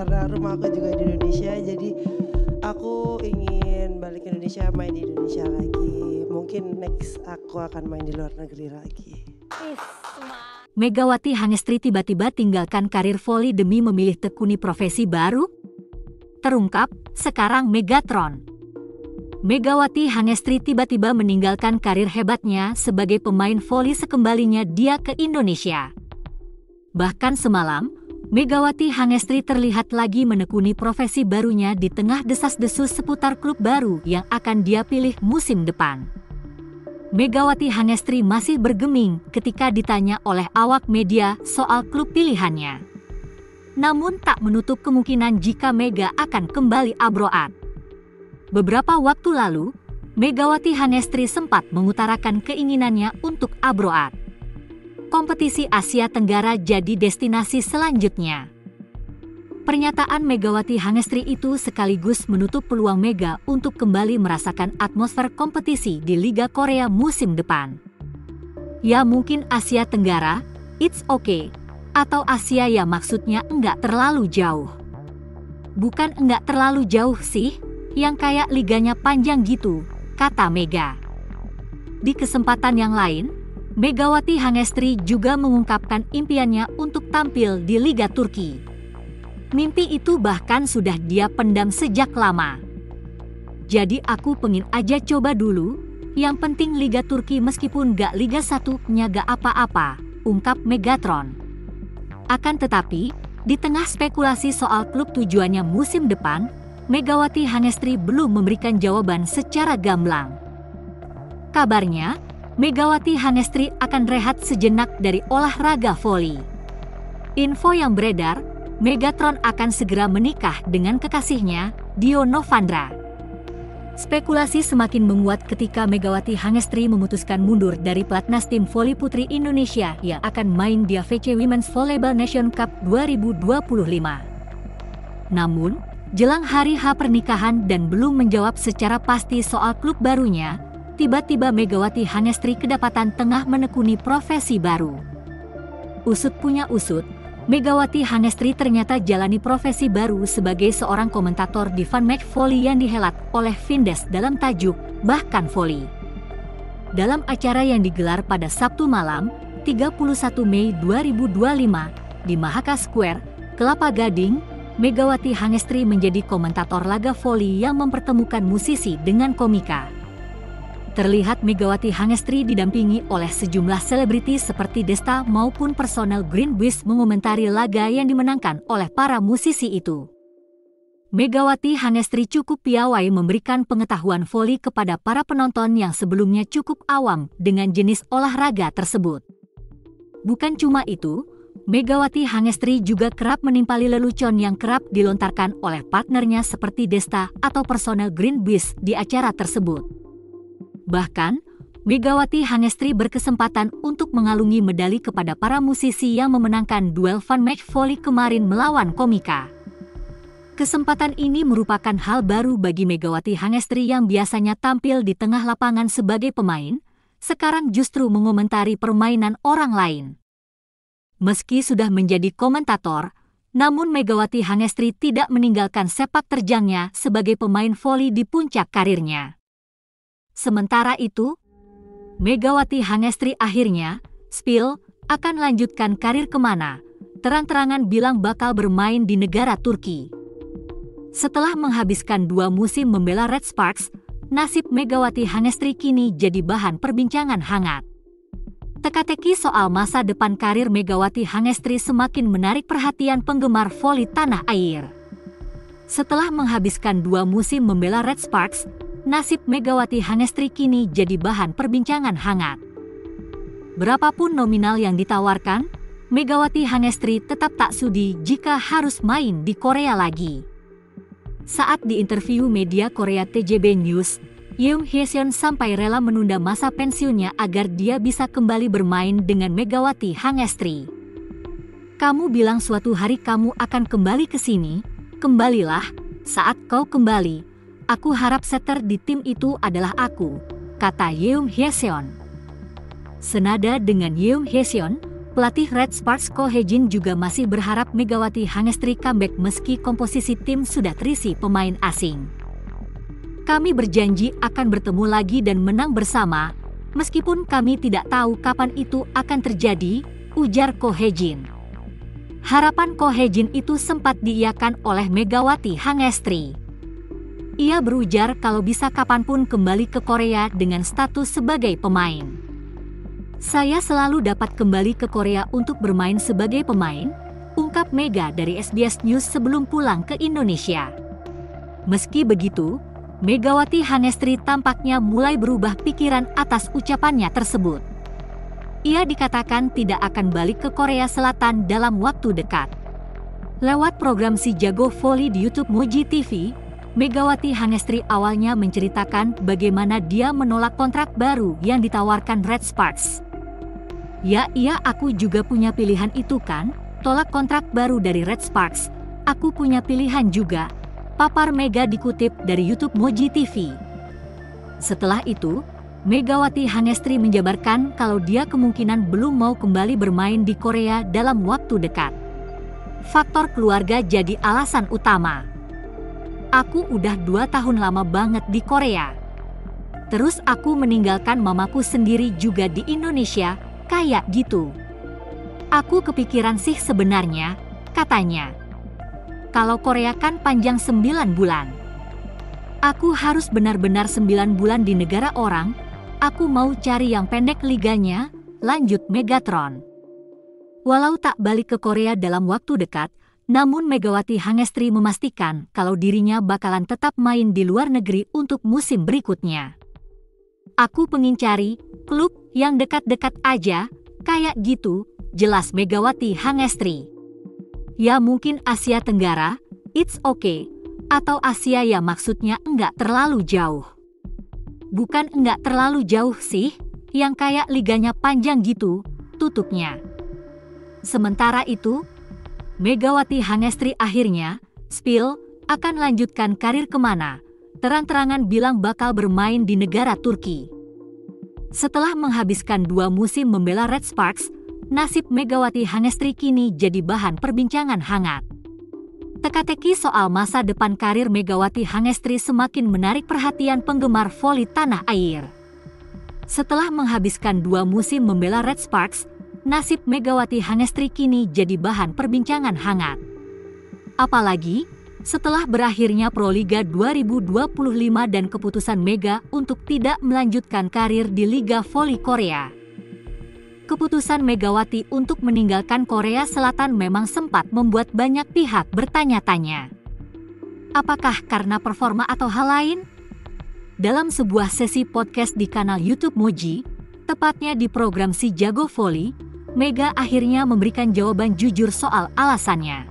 karena rumah aku juga di Indonesia, jadi aku ingin balik ke Indonesia, main di Indonesia lagi. Mungkin next aku akan main di luar negeri lagi. Megawati Hangestri tiba-tiba tinggalkan karir voli demi memilih tekuni profesi baru? Terungkap, sekarang Megatron. Megawati Hangestri tiba-tiba meninggalkan karir hebatnya sebagai pemain voli sekembalinya dia ke Indonesia. Bahkan semalam, Megawati Hangestri terlihat lagi menekuni profesi barunya di tengah desas-desus seputar klub baru yang akan dia pilih musim depan. Megawati Hangestri masih bergeming ketika ditanya oleh awak media soal klub pilihannya. Namun tak menutup kemungkinan jika Mega akan kembali abroad. Beberapa waktu lalu, Megawati Hangestri sempat mengutarakan keinginannya untuk abroad. Kompetisi Asia Tenggara jadi destinasi selanjutnya. Pernyataan Megawati Hangestri itu sekaligus menutup peluang Mega untuk kembali merasakan atmosfer kompetisi di Liga Korea musim depan. Ya mungkin Asia Tenggara, it's okay, atau Asia ya maksudnya enggak terlalu jauh. Bukan enggak terlalu jauh sih, yang kayak liganya panjang gitu, kata Mega. Di kesempatan yang lain, Megawati Hangestri juga mengungkapkan impiannya untuk tampil di Liga Turki. Mimpi itu bahkan sudah dia pendam sejak lama. Jadi aku pengen aja coba dulu, yang penting Liga Turki meskipun gak Liga 1-nya gak apa-apa, ungkap Megatron. Akan tetapi, di tengah spekulasi soal klub tujuannya musim depan, Megawati Hangestri belum memberikan jawaban secara gamblang. Kabarnya, Megawati Hangestri akan rehat sejenak dari olahraga voli. Info yang beredar, Megatron akan segera menikah dengan kekasihnya, Dio Novandra. Spekulasi semakin menguat ketika Megawati Hangestri memutuskan mundur dari pelatnas tim voli putri Indonesia yang akan main di AFC Women's Volleyball Nation Cup 2025. Namun, jelang hari H pernikahan dan belum menjawab secara pasti soal klub barunya, tiba-tiba Megawati Hangestri kedapatan tengah menekuni profesi baru. Usut punya usut, Megawati Hangestri ternyata jalani profesi baru sebagai seorang komentator di Fun Match Volley yang dihelat oleh Vindes dalam tajuk Bahkan Volley. Dalam acara yang digelar pada Sabtu malam, 31 Mei 2025, di Mahaka Square, Kelapa Gading, Megawati Hangestri menjadi komentator laga voli yang mempertemukan musisi dengan komika. Terlihat Megawati Hangestri didampingi oleh sejumlah selebriti seperti Desta maupun personel Green Beast mengomentari laga yang dimenangkan oleh para musisi itu. Megawati Hangestri cukup piawai memberikan pengetahuan voli kepada para penonton yang sebelumnya cukup awam dengan jenis olahraga tersebut. Bukan cuma itu, Megawati Hangestri juga kerap menimpali lelucon yang kerap dilontarkan oleh partnernya seperti Desta atau personel Green Beast di acara tersebut. Bahkan, Megawati Hangestri berkesempatan untuk mengalungi medali kepada para musisi yang memenangkan duel Fun Match Volley kemarin melawan komika. Kesempatan ini merupakan hal baru bagi Megawati Hangestri yang biasanya tampil di tengah lapangan sebagai pemain, sekarang justru mengomentari permainan orang lain. Meski sudah menjadi komentator, namun Megawati Hangestri tidak meninggalkan sepak terjangnya sebagai pemain voli di puncak karirnya. Sementara itu, Megawati Hangestri akhirnya spill akan lanjutkan karir kemana, terang-terangan bilang bakal bermain di negara Turki. Setelah menghabiskan 2 musim membela Red Sparks, nasib Megawati Hangestri kini jadi bahan perbincangan hangat. Teka-teki soal masa depan karir Megawati Hangestri semakin menarik perhatian penggemar voli tanah air. Setelah menghabiskan 2 musim membela Red Sparks, nasib Megawati Hangestri kini jadi bahan perbincangan hangat. Berapapun nominal yang ditawarkan, Megawati Hangestri tetap tak sudi jika harus main di Korea lagi. Saat diinterview media Korea TJB News, Yoon Hye-seon sampai rela menunda masa pensiunnya agar dia bisa kembali bermain dengan Megawati Hangestri. Kamu bilang suatu hari kamu akan kembali ke sini, kembalilah, saat kau kembali, aku harap setter di tim itu adalah aku, kata Yoon Hye-seon. Senada dengan Yoon Hye-seon, pelatih Red Sparks Ko Hye-jin juga masih berharap Megawati Hangestri comeback meski komposisi tim sudah terisi pemain asing. Kami berjanji akan bertemu lagi dan menang bersama, meskipun kami tidak tahu kapan itu akan terjadi, ujar Ko Hye-jin. Harapan Ko Hye-jin itu sempat diiyakan oleh Megawati Hangestri. Ia berujar kalau bisa kapanpun kembali ke Korea dengan status sebagai pemain. Saya selalu dapat kembali ke Korea untuk bermain sebagai pemain, ungkap Mega dari SBS News sebelum pulang ke Indonesia. Meski begitu, Megawati Hangestri tampaknya mulai berubah pikiran atas ucapannya tersebut. Ia dikatakan tidak akan balik ke Korea Selatan dalam waktu dekat. Lewat program Si Jago Volley di YouTube Moji TV, Megawati Hangestri awalnya menceritakan bagaimana dia menolak kontrak baru yang ditawarkan Red Sparks. Ya, aku juga punya pilihan itu kan, tolak kontrak baru dari Red Sparks. Aku punya pilihan juga, papar Mega dikutip dari YouTube Moji TV. Setelah itu, Megawati Hangestri menjabarkan kalau dia kemungkinan belum mau kembali bermain di Korea dalam waktu dekat. Faktor keluarga jadi alasan utama. Aku udah 2 tahun lama banget di Korea. Terus aku meninggalkan mamaku sendiri juga di Indonesia, kayak gitu. Aku kepikiran sih sebenarnya, katanya. Kalau Korea kan panjang 9 bulan. Aku harus benar-benar 9 bulan di negara orang, aku mau cari yang pendek liganya, lanjut Megatron. Walau tak balik ke Korea dalam waktu dekat, namun Megawati Hangestri memastikan kalau dirinya bakalan tetap main di luar negeri untuk musim berikutnya. Aku pengen cari klub yang dekat-dekat aja, kayak gitu, jelas Megawati Hangestri. Ya mungkin Asia Tenggara, it's okay, atau Asia ya maksudnya enggak terlalu jauh. Bukan enggak terlalu jauh sih, yang kayak liganya panjang gitu, tutupnya. Sementara itu, Megawati Hangestri akhirnya, spill, akan lanjutkan karir kemana, terang-terangan bilang bakal bermain di negara Turki. Setelah menghabiskan 2 musim membela Red Sparks, nasib Megawati Hangestri kini jadi bahan perbincangan hangat. Teka-teki soal masa depan karir Megawati Hangestri semakin menarik perhatian penggemar voli tanah air. Setelah menghabiskan 2 musim membela Red Sparks, nasib Megawati Hangestri kini jadi bahan perbincangan hangat. Apalagi setelah berakhirnya Proliga 2025 dan keputusan Mega untuk tidak melanjutkan karir di Liga Voli Korea. Keputusan Megawati untuk meninggalkan Korea Selatan memang sempat membuat banyak pihak bertanya-tanya. Apakah karena performa atau hal lain? Dalam sebuah sesi podcast di kanal YouTube Moji, tepatnya di program Si Jago Volley, Mega akhirnya memberikan jawaban jujur soal alasannya.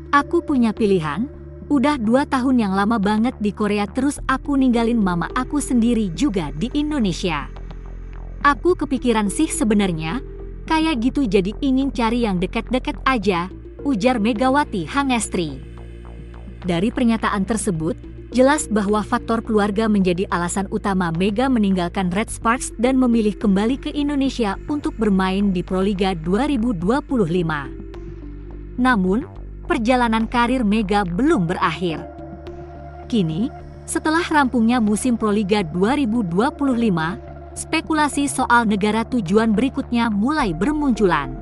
Aku punya pilihan, udah 2 tahun yang lama banget di Korea terus aku ninggalin mama aku sendiri juga di Indonesia. Aku kepikiran sih sebenarnya, kayak gitu jadi ingin cari yang deket-deket aja, ujar Megawati Hangestri. Dari pernyataan tersebut, jelas bahwa faktor keluarga menjadi alasan utama Mega meninggalkan Red Sparks dan memilih kembali ke Indonesia untuk bermain di Proliga 2025. Namun, perjalanan karir Mega belum berakhir. Kini, setelah rampungnya musim Proliga 2025, spekulasi soal negara tujuan berikutnya mulai bermunculan.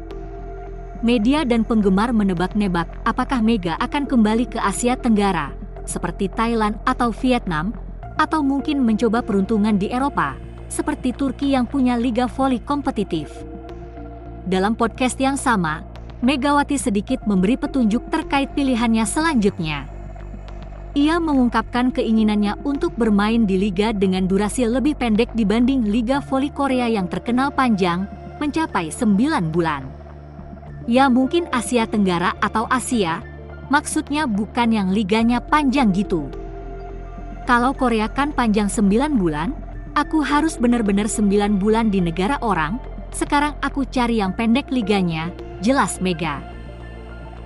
Media dan penggemar menebak-nebak apakah Mega akan kembali ke Asia Tenggara, seperti Thailand atau Vietnam, atau mungkin mencoba peruntungan di Eropa, seperti Turki yang punya liga voli kompetitif. Dalam podcast yang sama, Megawati sedikit memberi petunjuk terkait pilihannya selanjutnya. Ia mengungkapkan keinginannya untuk bermain di liga dengan durasi lebih pendek dibanding liga voli Korea yang terkenal panjang, mencapai 9 bulan. Ya mungkin Asia Tenggara atau Asia, maksudnya bukan yang liganya panjang gitu. Kalau Korea kan panjang 9 bulan, aku harus benar-benar 9 bulan di negara orang, sekarang aku cari yang pendek liganya, jelas Mega.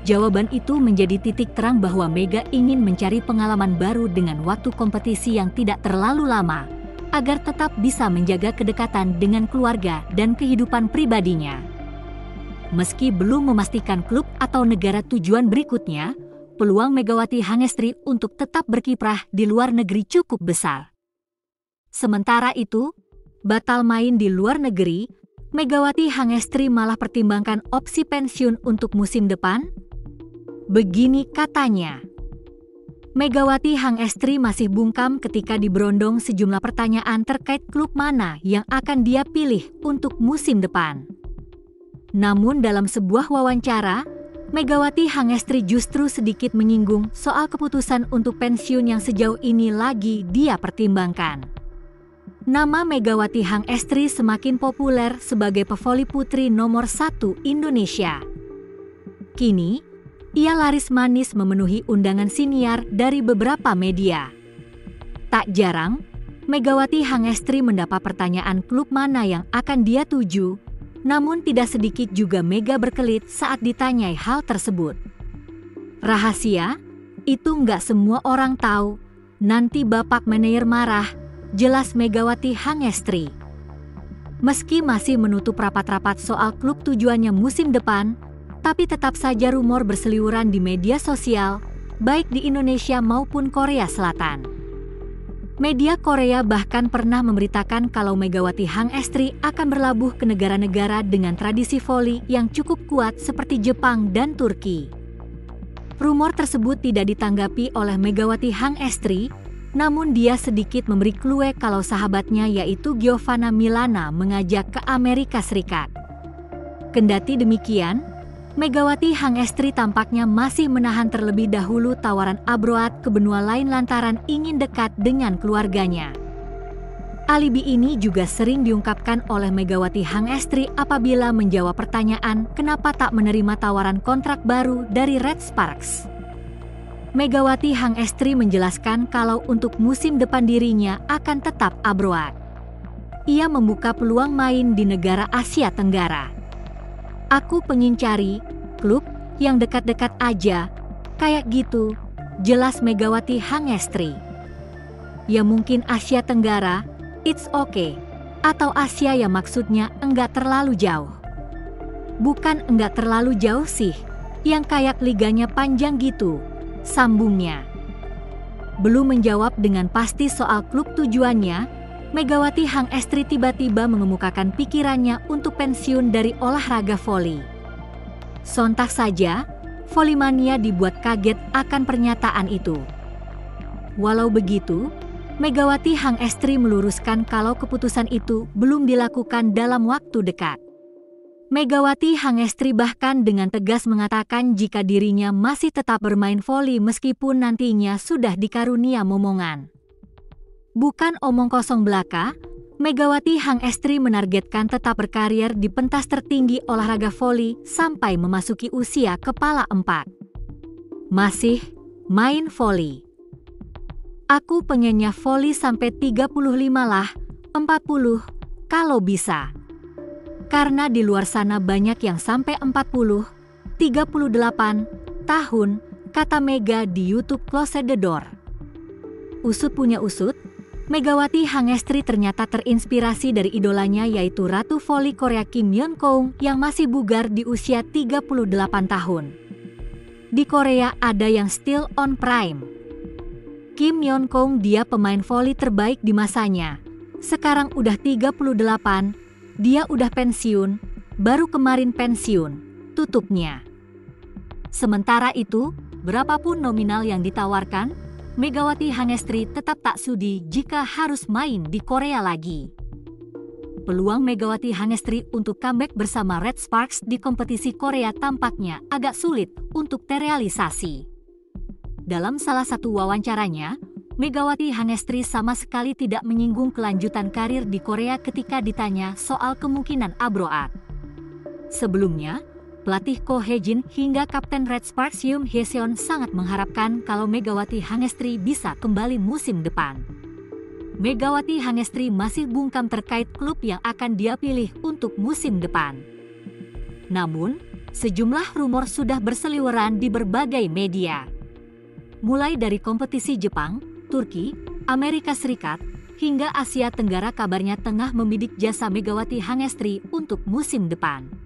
Jawaban itu menjadi titik terang bahwa Mega ingin mencari pengalaman baru dengan waktu kompetisi yang tidak terlalu lama, agar tetap bisa menjaga kedekatan dengan keluarga dan kehidupan pribadinya. Meski belum memastikan klub atau negara tujuan berikutnya, peluang Megawati Hangestri untuk tetap berkiprah di luar negeri cukup besar. Sementara itu, batal main di luar negeri, Megawati Hangestri malah pertimbangkan opsi pensiun untuk musim depan. Begini katanya, Megawati Hangestri masih bungkam ketika diberondong sejumlah pertanyaan terkait klub mana yang akan dia pilih untuk musim depan. Namun dalam sebuah wawancara, Megawati Hangestri justru sedikit menyinggung soal keputusan untuk pensiun yang sejauh ini lagi dia pertimbangkan. Nama Megawati Hangestri semakin populer sebagai pevoli putri nomor 1 Indonesia. Kini, ia laris manis memenuhi undangan siniar dari beberapa media. Tak jarang, Megawati Hangestri mendapat pertanyaan klub mana yang akan dia tuju, namun tidak sedikit juga Mega berkelit saat ditanyai hal tersebut. Rahasia, itu nggak semua orang tahu, nanti Bapak Manajer marah, jelas Megawati Hangestri. Meski masih menutup rapat-rapat soal klub tujuannya musim depan, tapi tetap saja rumor berseliweran di media sosial, baik di Indonesia maupun Korea Selatan. Media Korea bahkan pernah memberitakan kalau Megawati Hangestri akan berlabuh ke negara-negara dengan tradisi voli yang cukup kuat seperti Jepang dan Turki. Rumor tersebut tidak ditanggapi oleh Megawati Hangestri, namun dia sedikit memberi clue kalau sahabatnya yaitu Giovanna Milana mengajak ke Amerika Serikat. Kendati demikian, Megawati Hangestri tampaknya masih menahan terlebih dahulu tawaran abroad ke benua lain lantaran ingin dekat dengan keluarganya. Alibi ini juga sering diungkapkan oleh Megawati Hangestri apabila menjawab pertanyaan kenapa tak menerima tawaran kontrak baru dari Red Sparks. Megawati Hangestri menjelaskan kalau untuk musim depan dirinya akan tetap abroad. Ia membuka peluang main di negara Asia Tenggara. Aku pengen cari klub yang dekat-dekat aja, kayak gitu, jelas Megawati Hangestri. Ya mungkin Asia Tenggara, it's okay, atau Asia yang maksudnya enggak terlalu jauh. Bukan enggak terlalu jauh sih, yang kayak liganya panjang gitu, sambungnya. Belum menjawab dengan pasti soal klub tujuannya, Megawati Hangestri tiba-tiba mengemukakan pikirannya untuk pensiun dari olahraga voli. Sontak saja, Volimania dibuat kaget akan pernyataan itu. Walau begitu, Megawati Hangestri meluruskan kalau keputusan itu belum dilakukan dalam waktu dekat. Megawati Hangestri bahkan dengan tegas mengatakan jika dirinya masih tetap bermain voli meskipun nantinya sudah dikarunia momongan. Bukan omong kosong belaka, Megawati Hangestri menargetkan tetap berkarir di pentas tertinggi olahraga voli sampai memasuki usia kepala 4. Masih main voli. Aku pengennya voli sampai 35 lah, 40, kalau bisa. Karena di luar sana banyak yang sampai 40, 38 tahun, kata Mega di YouTube Close the Door. Usut punya usut, Megawati Hangestri ternyata terinspirasi dari idolanya yaitu Ratu Voli Korea Kim Yeon-keung yang masih bugar di usia 38 tahun. Di Korea ada yang still on prime. Kim Yeon-keung dia pemain voli terbaik di masanya. Sekarang udah 38, dia udah pensiun, baru kemarin pensiun, tutupnya. Sementara itu, berapapun nominal yang ditawarkan, Megawati Hangestri tetap tak sudi jika harus main di Korea lagi. Peluang Megawati Hangestri untuk comeback bersama Red Sparks di kompetisi Korea tampaknya agak sulit untuk terrealisasi. Dalam salah satu wawancaranya, Megawati Hangestri sama sekali tidak menyinggung kelanjutan karir di Korea ketika ditanya soal kemungkinan abroad. Sebelumnya, pelatih Ko Hae-jin hingga Kapten Red Sparks Yoon Hye-seon sangat mengharapkan kalau Megawati Hangestri bisa kembali musim depan. Megawati Hangestri masih bungkam terkait klub yang akan dia pilih untuk musim depan. Namun, sejumlah rumor sudah berseliweran di berbagai media. Mulai dari kompetisi Jepang, Turki, Amerika Serikat, hingga Asia Tenggara kabarnya tengah membidik jasa Megawati Hangestri untuk musim depan.